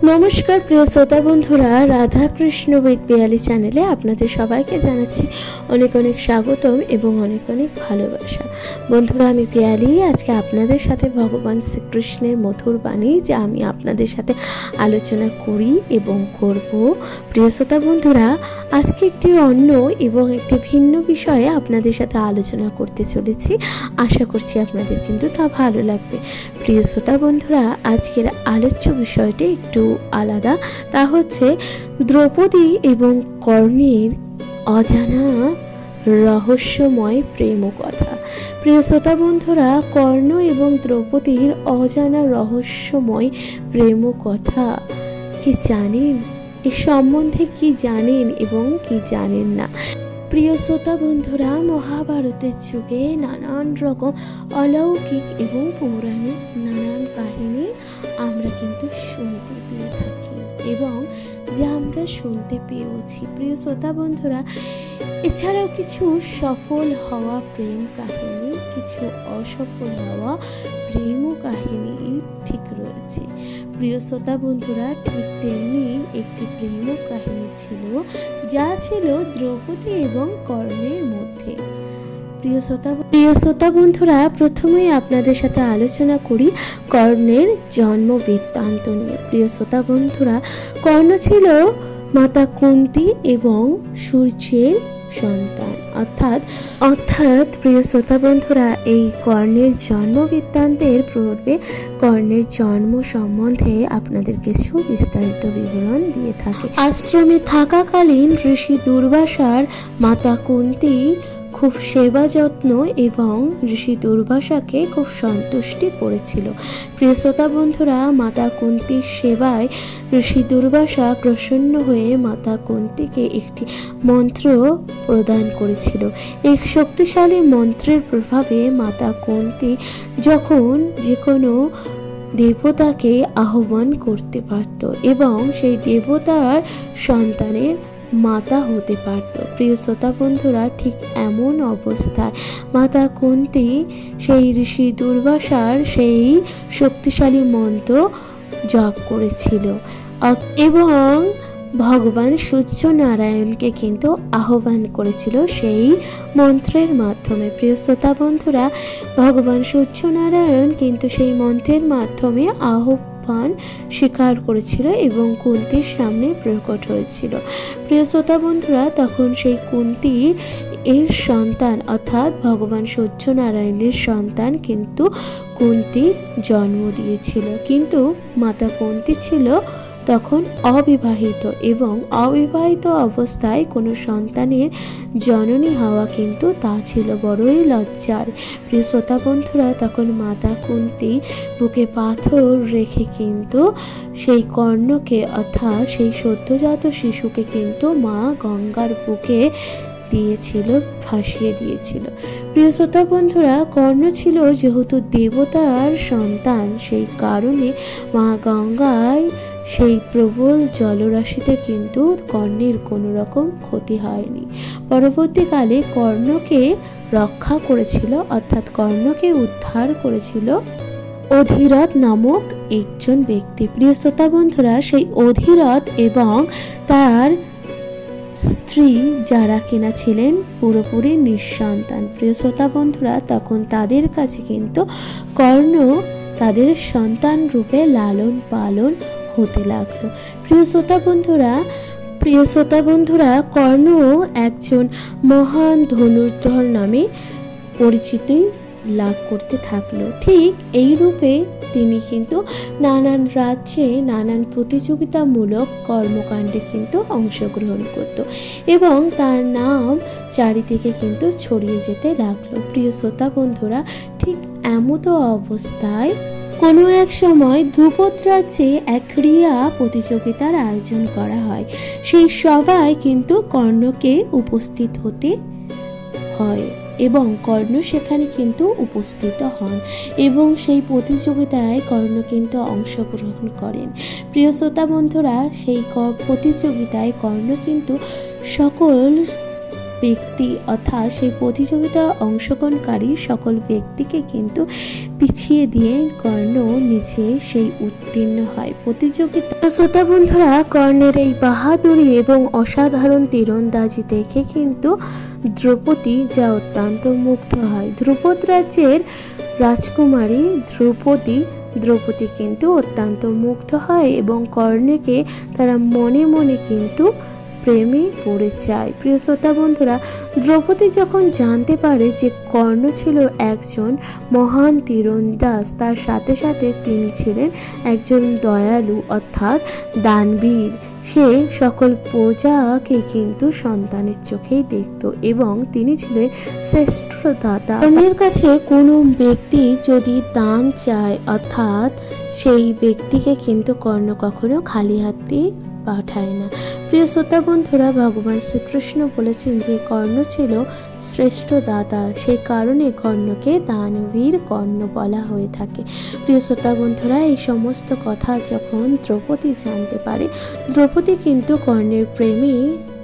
নমস্কার প্রিয় শ্রোতা বন্ধুরা, রাধা কৃষ্ণ উইথ পিয়ালি চ্যানেলে আপনাদের সবাইকে জানাচ্ছি অনেক অনেক স্বাগতম এবং অনেক অনেক ভালোবাসা। বন্ধুরা, আমি পিয়ালি আজকে আপনাদের সাথে ভগবান শ্রীকৃষ্ণের মধুর বাণী যা আমি আপনাদের সাথে আলোচনা করি এবং করব। প্রিয় শ্রোতা বন্ধুরা, আজকে একটি অন্য এবং একটি ভিন্ন বিষয়ে আপনাদের সাথে আলোচনা করতে চলেছি। আশা করছি আপনাদের কিন্তু তা ভালো লাগবে। প্রিয় শ্রোতা বন্ধুরা, আজকের আলোচ্য বিষয়টি একটু আলাদা। তা হচ্ছে দ্রৌপদী এবং কর্ণের অজানা রহস্যময় প্রেম কথা। প্রিয় শ্রোতা বন্ধুরা, কর্ণ এবং দ্রৌপদীর অজানা রহস্যময় প্রেম কথা কি জানেন? এ সম্বন্ধে কি জানেন এবং কি জানেন না? প্রিয় শ্রোতা বন্ধুরা, মহাভারতের যুগে নানান রকম অলৌকিক এবং পৌরাণিক নানান কাহিনী আমরা কিন্তু শুনতে পেয়ে থাকি এবং যা আমরা শুনতে পেয়েছি। প্রিয় শ্রোতা বন্ধুরা, এছাড়াও কিছু সফল হওয়া প্রেম কাহিনী, কিছু অসফল হওয়া প্রেম কাহিনী ঠিক রয়েছে। প্রিয় শ্রোতা বন্ধুরা, ঠিক তেমনি একটি প্রেম কাহিনী ছিল যা ছিল দ্রৌপদী এবং কর্ণের মধ্যে। প্রিয় শ্রোতা বন্ধুরা, প্রথমেই আপনাদের সাথে আলোচনা করি কর্ণের জন্ম বৃত্তান্ত নিয়ে। প্রিয় শ্রোতা বন্ধুরা, কর্ণ ছিল মাতা কুন্তী এবং সূর্যের সন্তান। অর্থাৎ প্রিয় শ্রোতা বন্ধুরা, এই কর্ণের জন্ম বৃত্তান্তের পূর্বে কর্ণের জন্ম সম্বন্ধে আপনাদের কিছু বিস্তারিত বিবরণ দিয়ে থাকে। আশ্রমে থাকাকালীন ঋষি দুর্বাসার মাতা কুন্তী খুব সেবা যত্ন এবং ঋষি দুর্বাসাকে খুব সন্তুষ্টি করেছিল। প্রিয় শ্রোতা বন্ধুরা, মাতা কুন্তীর সেবায় ঋষি দুর্বাসা প্রসন্ন হয়ে মাতা কুন্তীকে একটি মন্ত্র প্রদান করেছিল। এই শক্তিশালী মন্ত্রের প্রভাবে মাতা কুন্তী যখন যে কোনো দেবতাকে আহ্বান করতে পারত এবং সেই দেবতার সন্তানের মাতা হতে পারত। প্রিয় শ্রোতা বন্ধুরা, ঠিক এমন অবস্থায় মাতা কুন্তী সেই ঋষি দুর্বাসার সেই শক্তিশালী মন্ত্র জপ করেছিল এবং ভগবান সূর্যনারায়ণকে কিন্তু আহ্বান করেছিল সেই মন্ত্রের মাধ্যমে। প্রিয় শ্রোতা বন্ধুরা, ভগবান সূর্যনারায়ণ কিন্তু সেই মন্ত্রের মাধ্যমে আহ্বান স্বীকার করেছিল এবং কুন্তীর সামনে প্রকট হয়েছিল। প্রিয় শ্রোতা বন্ধুরা, তখন সেই কুন্তীর এর সন্তান অর্থাৎ ভগবান সূর্যনারায়ণের সন্তান কিন্তু কুন্তীর জন্ম দিয়েছিল। কিন্তু মাতা কুন্তী ছিল তখন অবিবাহিত এবং অবিবাহিত অবস্থায় কোনো সন্তানের জননী হওয়া কিন্তু তা ছিল বড়ই লজ্জার। প্রিয় শ্রোতা বন্ধুরা, তখন মাতা কুন্তী বুকে পাথর রেখে কিন্তু সেই কর্ণকে অর্থাৎ সেই সদ্যজাত শিশুকে কিন্তু মা গঙ্গার বুকে ভাসিয়ে দিয়েছিল। প্রিয় শ্রোতা বন্ধুরা, কর্ণ ছিল যেহেতু দেবতার সন্তান, সেই কারণে মা গঙ্গায় সেই প্রবল জলরাশিতে কিন্তু কর্ণের কোনো রকম ক্ষতি হয়নি। পরবর্তীকালে কর্ণকে রক্ষা করেছিল অর্থাৎ কর্ণকে উদ্ধার করেছিল অধিরথ নামক একজন ব্যক্তি। প্রিয় শ্রোতা বন্ধুরা, সেই অধিরথ এবং তার স্ত্রী যারা কিনা ছিলেন পুরোপুরি নিঃসন্তান। প্রিয় শ্রোতা বন্ধুরা, তখন তাদের কাছে কিন্তু কর্ণ তাদের সন্তান রূপে লালন পালন হতে লাগলো। প্রিয় শ্রোতা বন্ধুরা, কর্ণ একজন মহান ধনুর্ধর নামে পরিচিতি লাভ করতে থাকলো। ঠিক এই রূপে তিনি কিন্তু নানান রাজ্যে নানান প্রতিযোগিতামূলক কর্মকাণ্ডে কিন্তু অংশগ্রহণ করত এবং তার নাম চারিদিকে কিন্তু ছড়িয়ে যেতে লাগলো। প্রিয় শ্রোতা বন্ধুরা, ঠিক এমতো অবস্থায় কোনো এক সময় ধ্রুপদ রাজ্যে এক ক্রীড়া প্রতিযোগিতার আয়োজন করা হয়। সেই সভায় কিন্তু কর্ণকে উপস্থিত হতে হয় এবং কর্ণ সেখানে কিন্তু উপস্থিত হন এবং সেই প্রতিযোগিতায় কর্ণ কিন্তু অংশগ্রহণ করেন। প্রিয় শ্রোতা বন্ধুরা, সেই প্রতিযোগিতায় কর্ণ কিন্তু সকল ব্যক্তি অর্থাৎ সেই প্রতিযোগিতায় অংশগ্রহণকারী সকল ব্যক্তিকে কিন্তু পিছিয়ে দিয়ে কর্ণ নিজে সেই উত্তীর্ণ হয় প্রতিযোগিতা। শ্রোতা বন্ধুরা, কর্ণের এই বাহাদুরি এবং অসাধারণ তীরন্দাজি দেখে কিন্তু দ্রৌপদী যা অত্যন্ত মুগ্ধ হয়। ধ্রুপদ রাজ্যের রাজকুমারী দ্রৌপদী কিন্তু অত্যন্ত মুগ্ধ হয় এবং কর্ণকে তারা মনে মনে কিন্তু প্রেমে পড়ে যায়। প্রিয় শ্রোতা বন্ধুরা, দ্রৌপদী যখন জানতে পারে যে কর্ণ ছিল একজন মহান তীরন্দাজ, তার সাথে সাথে তিনি ছিলেন একজন দয়ালু অর্থাৎ দানবীর, সে সকল প্রজাকে কিন্তু সন্তানের চোখেই দেখত এবং তিনি ছিলেন শ্রেষ্ঠ দাতা। কর্ণের কাছে কোনো ব্যক্তি যদি দান চায় অর্থাৎ সেই ব্যক্তিকে কিন্তু কর্ণ কখনো খালি হাতে পাঠায় না। প্রিয় শ্রোতা বন্ধুরা, ভগবান শ্রীকৃষ্ণ বলেছেন যে কর্ণ ছিল শ্রেষ্ঠ দাতা, সেই কারণে কর্ণকে দানবীর কর্ণ বলা হয়ে থাকে। প্রিয় শ্রোতা বন্ধুরা, এই সমস্ত কথা যখন দ্রৌপদী জানতে পারে, দ্রৌপদী কিন্তু কর্ণের প্রেমে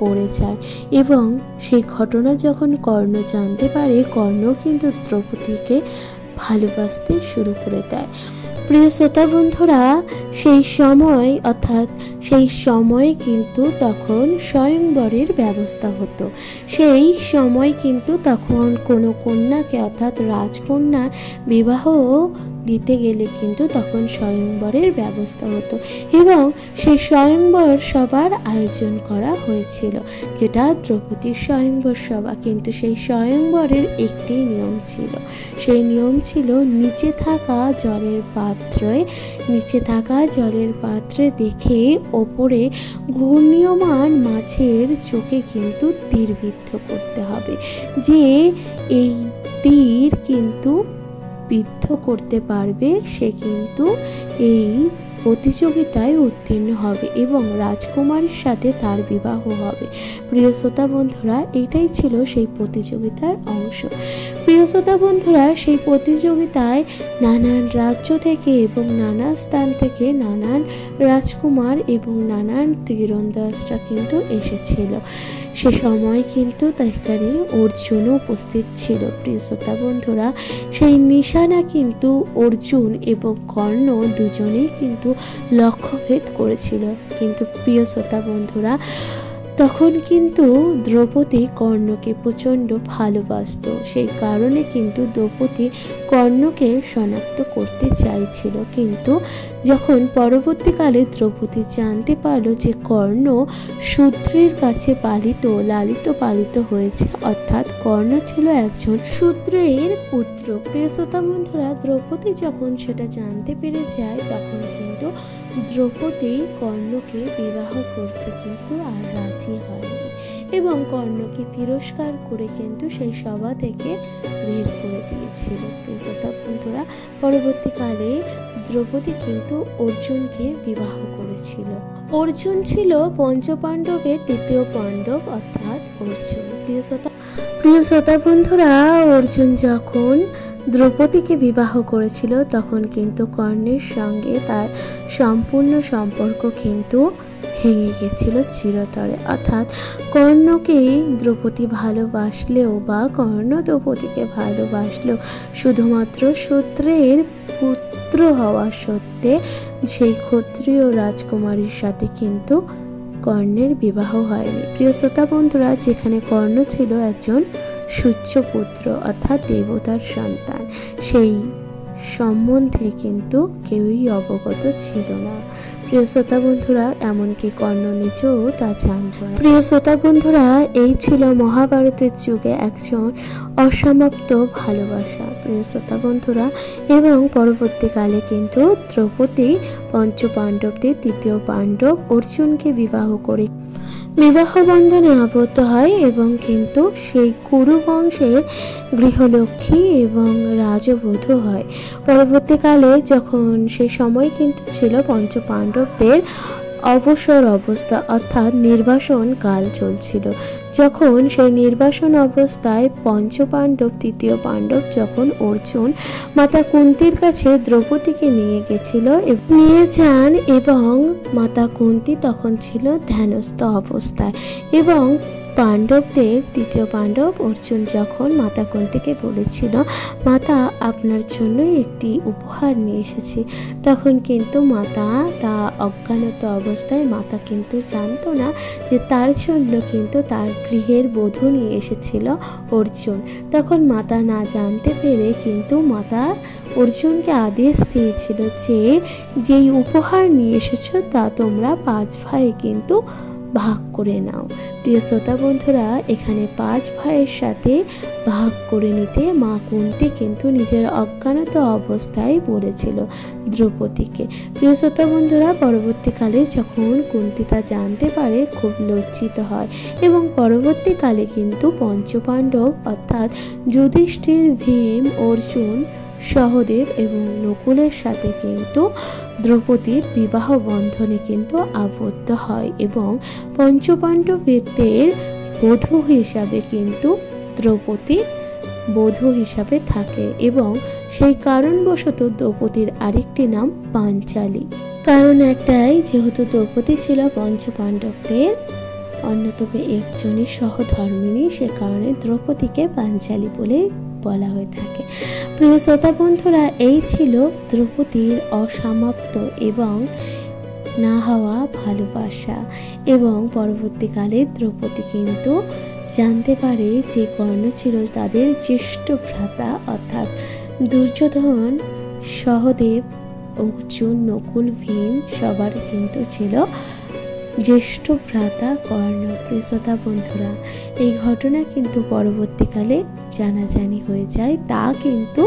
পড়ে যায় এবং সেই ঘটনা যখন কর্ণ জানতে পারে, কর্ণ কিন্তু দ্রৌপদীকে ভালোবাসতে শুরু করে দেয়। প্রিয় শ্রোতা বন্ধুরা, সেই সময় কিন্তু তখন স্বয়ংবরের ব্যবস্থা হতো। সেই সময় কিন্তু তখন কোনো কন্যাকে অর্থাৎ রাজকন্যার বিবাহ দিতে গেলে কিন্তু তখন স্বয়ংবরের ব্যবস্থা হতো এবং সেই স্বয়ংবর সবার আয়োজন করা হয়েছিল, যেটা দ্রৌপদীর স্বয়ংবর সভা। কিন্তু সেই স্বয়ংবরের একটি নিয়ম ছিল, সেই নিয়ম ছিল নিচে থাকা জলের পাত্রে দেখে ওপরে ঘূর্ণীয়মান মাছের চোখে কিন্তু তীরবিদ্ধ করতে হবে, যে এই তীর কিন্তু বিদ্ধ করতে পারবে সে কিন্তু এই প্রতিযোগিতায় উত্তীর্ণ হবে এবং রাজকুমারীর সাথে তার বিবাহ হবে। প্রিয় শ্রোতা বন্ধুরা, এটাই ছিল সেই প্রতিযোগিতার অংশ। প্রিয় শ্রোতা বন্ধুরা, সেই প্রতিযোগিতায় নানান রাজ্য থেকে এবং নানান স্থান থেকে নানান রাজকুমার এবং নানান তীরন্দাজরা কিন্তু এসেছিল। সে সময় কিন্তু তাইকারে অর্জুনও উপস্থিত ছিল। প্রিয় শ্রোতা বন্ধুরা, সেই নিশানা কিন্তু অর্জুন এবং কর্ণ দুজনেই কিন্তু লক্ষ্যভেদ করেছিল। কিন্তু প্রিয় শ্রোতা বন্ধুরা, তখন কিন্তু দ্রৌপদী কর্ণকে প্রচণ্ড ভালোবাসত, সেই কারণে কিন্তু দ্রৌপদী কর্ণকে শনাক্ত করতে চাইছিল। কিন্তু যখন পরবর্তীকালে দ্রৌপদী জানতে পারল যে কর্ণ শূদ্রের কাছে লালিত পালিত হয়েছে, অর্থাৎ কর্ণ ছিল একজন শূদ্রের পুত্র। প্রিয় শ্রোতা বন্ধুরা, দ্রৌপদী যখন সেটা জানতে পেরে যায়, তখন কিন্তু দ্রৌপদী কর্ণকে বিবাহ করতে কিন্তু আর রাজি হয়নি এবং কর্ণকে তিরস্কার করে কিন্তু সেই সভা থেকে বের করে দিয়েছিল। প্রিয় শ্রোতা বন্ধুরা, পরবর্তীকালে দ্রৌপদী কিন্তু অর্জুনকে বিবাহ করেছিল। অর্জুন ছিল পঞ্চপাণ্ডবের তৃতীয় পাণ্ডব অর্থাৎ অর্জুন। প্রিয় শ্রোতা বন্ধুরা, অর্জুন যখন দ্রৌপদীকে বিবাহ করেছিল, তখন কিন্তু কর্ণের সঙ্গে তার সম্পূর্ণ সম্পর্ক কিন্তু ভেঙে গেছিল চিরতরে। অর্থাৎ কর্ণকে দ্রৌপদী ভালোবাসলেও বা কর্ণ দ্রৌপদীকে ভালোবাসলেও শুধুমাত্র শূদ্রের পুত্র হওয়া সত্ত্বে সেই ক্ষত্রিয় রাজকুমারীর সাথে কিন্তু কর্ণের বিবাহ হয়নি। প্রিয় শ্রোতা বন্ধুরা, যেখানে কর্ণ ছিল একজন সূর্যপুত্র অর্থাৎ দেবতার সন্তান, সেই সম্বন্ধে কিন্তু কেউই অবগত ছিল না। প্রিয় শ্রোতা বন্ধুরা, এমনকি কর্ণ নিজেও তা জানত না। প্রিয় শ্রোতা বন্ধুরা, এই ছিল মহাভারতের যুগে একজন অসমাপ্ত ভালোবাসা। প্রিয় শ্রোতা বন্ধুরা, এবং পরবর্তীকালে কিন্তু দ্রৌপদী পঞ্চপাণ্ডবদের তৃতীয় পাণ্ডব অর্জুনকে বিবাহ করে বিবাহ বন্ধনে আবদ্ধ হয় এবং কিন্তু সেই কুরু বংশের গৃহলক্ষ্মী এবং রাজবধূ হয়। পরবর্তীকালে যখন সেই সময় কিন্তু ছিল পঞ্চপাণ্ডবদের অবসর অবস্থা অর্থাৎ নির্বাসন কাল চলছিল। যখন সেই নির্বাসন অবস্থায় পঞ্চপাণ্ডব তৃতীয় পাণ্ডব যখন অর্জুন মাতা কুন্তির কাছে দ্রৌপদীকে নিয়ে গেছিল, নিয়ে যান এবং মাতা কুন্তি তখন ছিল ধ্যানস্থ অবস্থায় এবং পাণ্ডবদের তৃতীয় পাণ্ডব অর্জুন যখন মাতা কুন্তিকে বলেছিল মাতা আপনার জন্য একটি উপহার নিয়ে এসেছি, তখন কিন্তু মাতা তা অজ্ঞানত অবস্থায় মাতা কিন্তু জানতো না যে তার জন্য কিন্তু তার গৃহের বধূ নিয়ে এসেছিল অর্জুন। তখন মাতা না জানতে পেরে কিন্তু মাতা অর্জুনকে আদেশ দিয়েছিল যে যেই উপহার নিয়ে এসেছো তা তোমরা 5 ভাই কিন্তু ভাগ করে নাও। প্রিয় শ্রোতা বন্ধুরা, এখানে 5 ভাইয়ের সাথে ভাগ করে নিতে মা কুন্তি কিন্তু নিজের অজ্ঞানত অবস্থায় বলেছিল দ্রৌপদীকে। প্রিয় শ্রোতা বন্ধুরা, পরবর্তীকালে যখন কুন্তি তা জানতে পারে খুব লজ্জিত হয় এবং পরবর্তীকালে কিন্তু পঞ্চপাণ্ডব অর্থাৎ যুধিষ্ঠির, ভীম, অর্জুন, সহদেব এবং নকুলের সাথে কিন্তু দ্রৌপদীর বিবাহ বন্ধনে কিন্তু আবদ্ধ হয় এবং পঞ্চপাণ্ডবদের বধূ হিসাবে কিন্তু দ্রৌপদী বধূ হিসাবে থাকে এবং সেই কারণবশত দ্রৌপদীর আরেকটি নাম পাঞ্চালী। কারণ একটাই, যেহেতু দ্রৌপদী ছিল পঞ্চপাণ্ডবদের অন্যতম একজনই সহধর্মিণী, সে কারণে দ্রৌপদীকে পাঞ্চালী বলে বলা হয়ে থাকে। প্রিয় শ্রোতা বন্ধুরা, এই ছিল দ্রৌপদীর অসমাপ্ত এবং না হওয়া ভালোবাসা। এবং পরবর্তীকালে দ্রৌপদী কিন্তু জানতে পারে যে কর্ণ ছিল তাদের জ্যেষ্ঠ ভ্রাতা, অর্থাৎ দুর্যোধন, সহদেব, অর্জুন, নকুল, ভীম সবার কিন্তু ছিল জ্যেষ্ঠ ভ্রাতা কর্ণ। প্রিয় শ্রোতা বন্ধুরা, এই ঘটনা কিন্তু পরবর্তীকালে জানাজানি হয়ে যায়। তা কিন্তু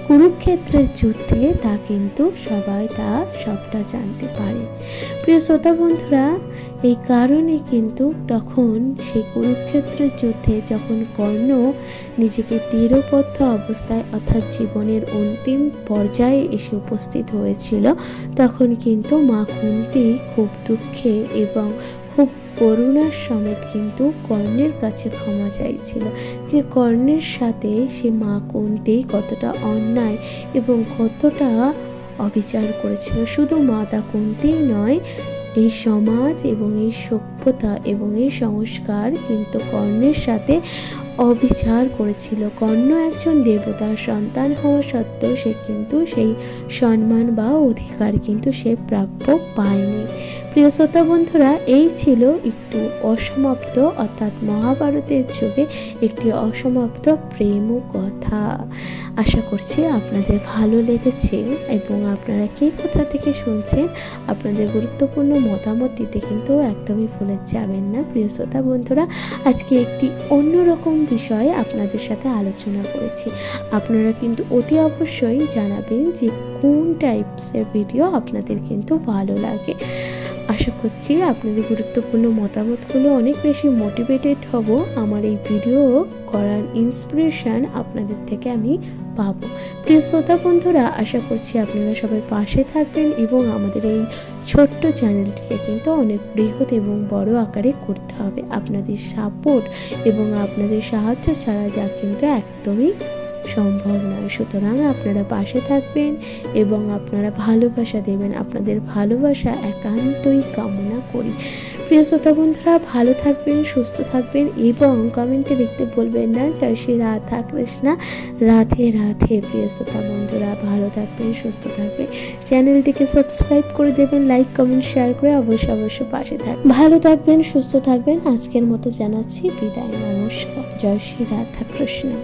কুরুক্ষেত্রের যুদ্ধে তা কিন্তু সবাই তা সবটা জানতে পারে। প্রিয় শ্রোতা বন্ধুরা, এই কারণে কিন্তু তখন সেই কুরুক্ষেত্রের যুদ্ধে যখন কর্ণ নিজেকে তীরবদ্ধ অবস্থায় অর্থাৎ জীবনের অন্তিম পর্যায়ে এসে উপস্থিত হয়েছিল, তখন কিন্তু মা কুন্তি খুব দুঃখে এবং খুব করুণার সমেত কিন্তু কর্ণের কাছে ক্ষমা চাইছিল যে কর্ণের সাথে সে মা কুন্তি কতটা অন্যায় এবং কতটা অবিচার করেছিল। শুধু মাতা কুন্তি নয়, এই সমাজ এবং এই সভ্যতা এবং এই সংস্কার কিন্তু কর্ণের সাথে অবিচার করেছিল। কর্ণ একজন দেবতার সন্তান হওয়া সত্ত্বেও সে কিন্তু সেই সম্মান বা অধিকার কিন্তু সে প্রাপ্য পায়নি। প্রিয় শ্রোতা বন্ধুরা, এই ছিল একটু অসমাপ্ত অর্থাৎ মহাভারতের যুগে একটি অসমাপ্ত প্রেম কথা। আশা করছি আপনাদের ভালো লেগেছে এবং আপনারা কে কোথা থেকে শুনছেন আপনাদের গুরুত্বপূর্ণ মতামত দিতে কিন্তু একদমই ভুলে যাবেন না। প্রিয় শ্রোতা বন্ধুরা, আজকে একটি অন্যরকম বিষয়ে আপনাদের সাথে আলোচনা করেছি। আপনারা কিন্তু অতি অবশ্যই জানাবেন যে কোন টাইপসের ভিডিও আপনাদের কিন্তু ভালো লাগে। আশা করছি আপনাদের গুরুত্বপূর্ণ মতামতগুলো অনেক বেশি মোটিভেটেড হব। আমার এই ভিডিও করার ইন্সপিরেশন আপনাদের থেকে আমি পাবো। প্রিয় শ্রোতা বন্ধুরা, আশা করছি আপনারা সবাই পাশে থাকবেন এবং আমাদের এই ছোট্ট চ্যানেলটিকে কিন্তু অনেক বৃহৎ এবং বড় আকারে করতে হবে। আপনাদের সাপোর্ট এবং আপনাদের সাহায্য ছাড়া যা কিন্তু একদমই সম্ভব নয়। সুতরাং আপনারা পাশে থাকবেন এবং আপনারা ভালোবাসা দেবেন। আপনাদের ভালোবাসা একান্তই কামনা করি। প্রিয় শ্রোতা বন্ধুরা, ভালো থাকবেন, সুস্থ থাকবেন এবং কমেন্টে লিখতে বলবেন না জয় শ্রী রাধা কৃষ্ণা, রাধে রাধে। প্রিয় শ্রোতা বন্ধুরা, ভালো থাকবেন, সুস্থ থাকবেন, চ্যানেলটিকে সাবস্ক্রাইব করে দেবেন, লাইক কমেন্ট শেয়ার করে অবশ্যই পাশে থাকবেন। ভালো থাকবেন, সুস্থ থাকবেন। আজকের মতো জানাচ্ছি বিদায়, নমস্কার, জয় শ্রী রাধা কৃষ্ণা।